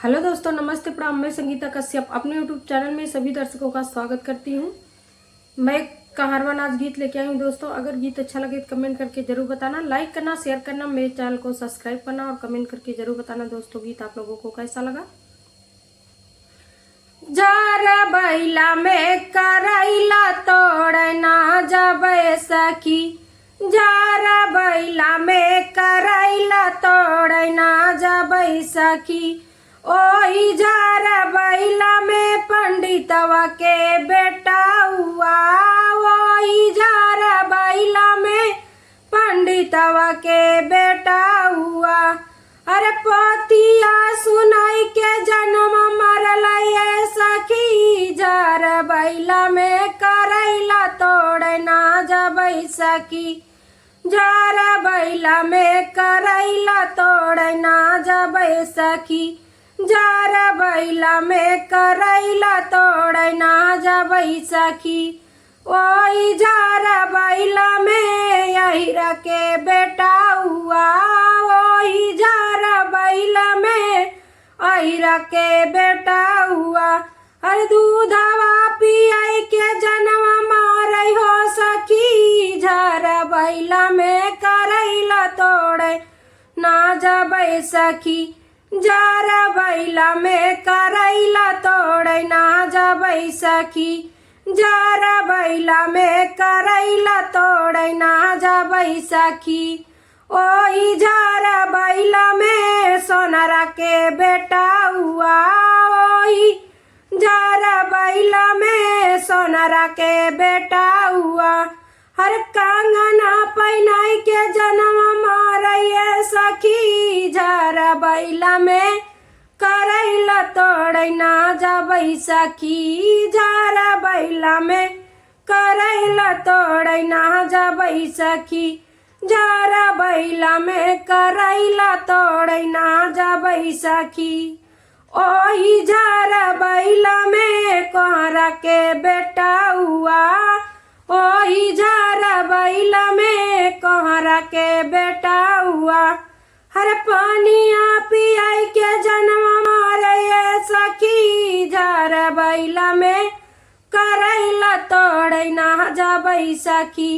Hello दोस्तों, नमस्ते प्रणाम। मैं संगीता कश्यप अपने यूट्यूब चैनल में सभी दर्शकों का स्वागत करती हूँ। मैं कहारवान आज गीत लेके आई हूँ दोस्तों। अगर गीत अच्छा लगे तो कमेंट करके जरूर बताना, लाइक करना, शेयर करना, मेरे चैनल को सब्सक्राइब करना और कमेंट करके जरूर बताना दोस्तों गीत आप लोगों को कैसा लगा। जार बैला में करैला तोड़ना जबै सखी, जार बैला में करैला तोड़ना जबै सखी। ओही जार बैला में पंडितवा के बेटा हुआ, वही जार बैला में पंडितवा के बेटा हुआ। अरे पोतिया सुनाई के जन्म मरल सखी, जार बैला में करैला तोड़ना जबै सखी, जार बैला में करैला तोड़ना जबै सखी, जार बैला में करैला तोड़ना जबै सखी। ओही जार बैला में अहिरा के बेटा हुआ, वही जार बैला में अहिरा के बेटा हुआ। अरे दूधवा पियाई के जनवा मारै हो सखी, जार बैला में करैला तोड़े ना जबै सखी, जार बैला में करैला तोड़े ना जबै सखी, जार बैला में करैला तोड़े ना जबै सखी। ओही जार बैला में सोनरा के बेटा हुआ, ओही जार बैला में सोनरा के बेटा हुआ। हर कंगना पहनाई के जन्म मारै सखी, जार बैला में करैला तोड़े ना जबै सखी, जार बैला में करैला तोड़े ना जबै सखी, जार बैला में करैला तोड़े ना जबै सखी। ओही जार बैला में कोहरा के बेटा हुआ, ओही जार बैला में कोहरा के बेटा हुआ। हर पानिया पियाई के जन्म मारै सखी, जार बैला में करैला तोड़े ना जबै सखी,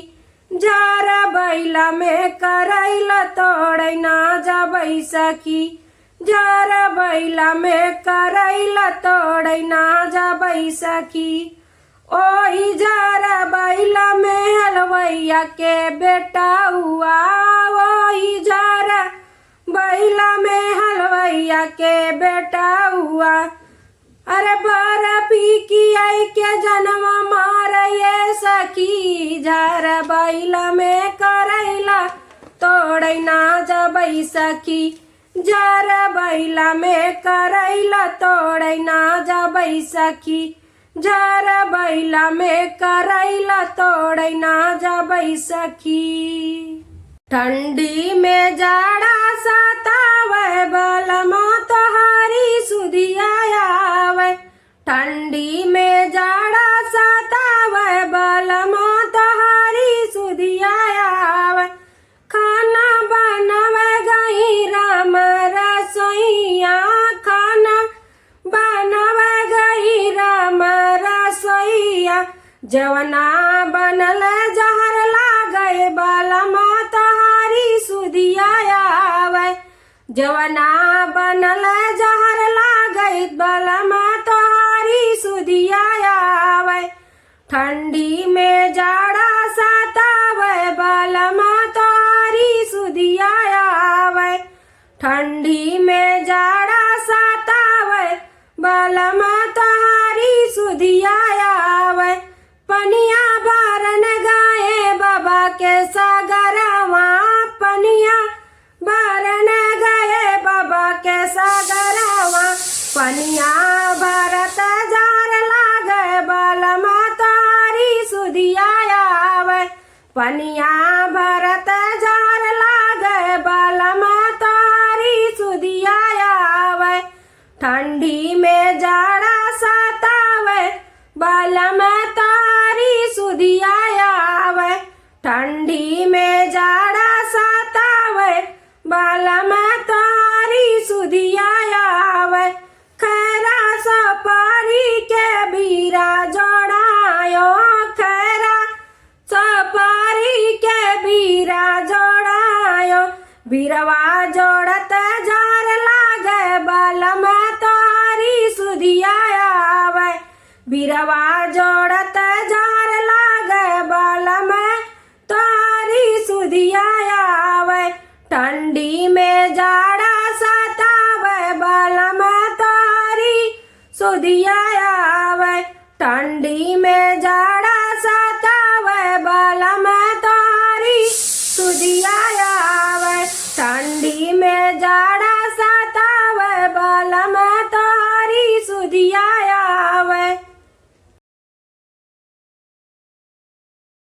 जार बैला में करैला तोड़े ना जबै सखी, जार बैला में करैला तोड़े ना जबै सखी। ओही जार बैला में हलवैया के बेटा हुआ, वही जार बैला में हलवैया के बेटा हुआ। अरे बर्फी की आई के जन्म मारै सखी, जार बैला में करैला तोड़े ना जबै सखी, जार बैला में करैला तोड़े ना जबै सखी, जार बैला में करैला तोड़े ना जबै सखी। ठंडी में जाड़ा सतावे बलमा तोहारी सुधिया आवे, ठंडी में जाड़ा सतावे बलमा तोहारी सुधिया आवे। खाना बनावे गई राम रसोइया, खाना बनावे गई राम रसोइया। जवना बनल जहर लागे बलमा तोहारी सुधिया आवे, जवना बनल जहर लागे बलमा तोहारी सुधिया आवे। ठंडी में जाड़ा सतावे बलमा तोहारी सुधिया आवे, ठंडी में जाड़ा सतावे बलमा तोहारी सुधिया आवे। पनिया भरन गाए बाबा के सागरवा, पनिया भरन गए बाबा के सागरवा। पनिया भरत जार लागे बलमा तोहारी सुधिया आवे, पनिया भरत जार लागे बलमा तोहारी सुधिया आवे। ठंडी में जाड़ा सतावे बलमा तोहारी सुधिया आवे, ठंडी में जाड़ा सतावे बलमा तोहारी सुधिया आवे। बीरवा जोड़त जार लागे बलम तारी सुधिया आवे बीरवा जोड़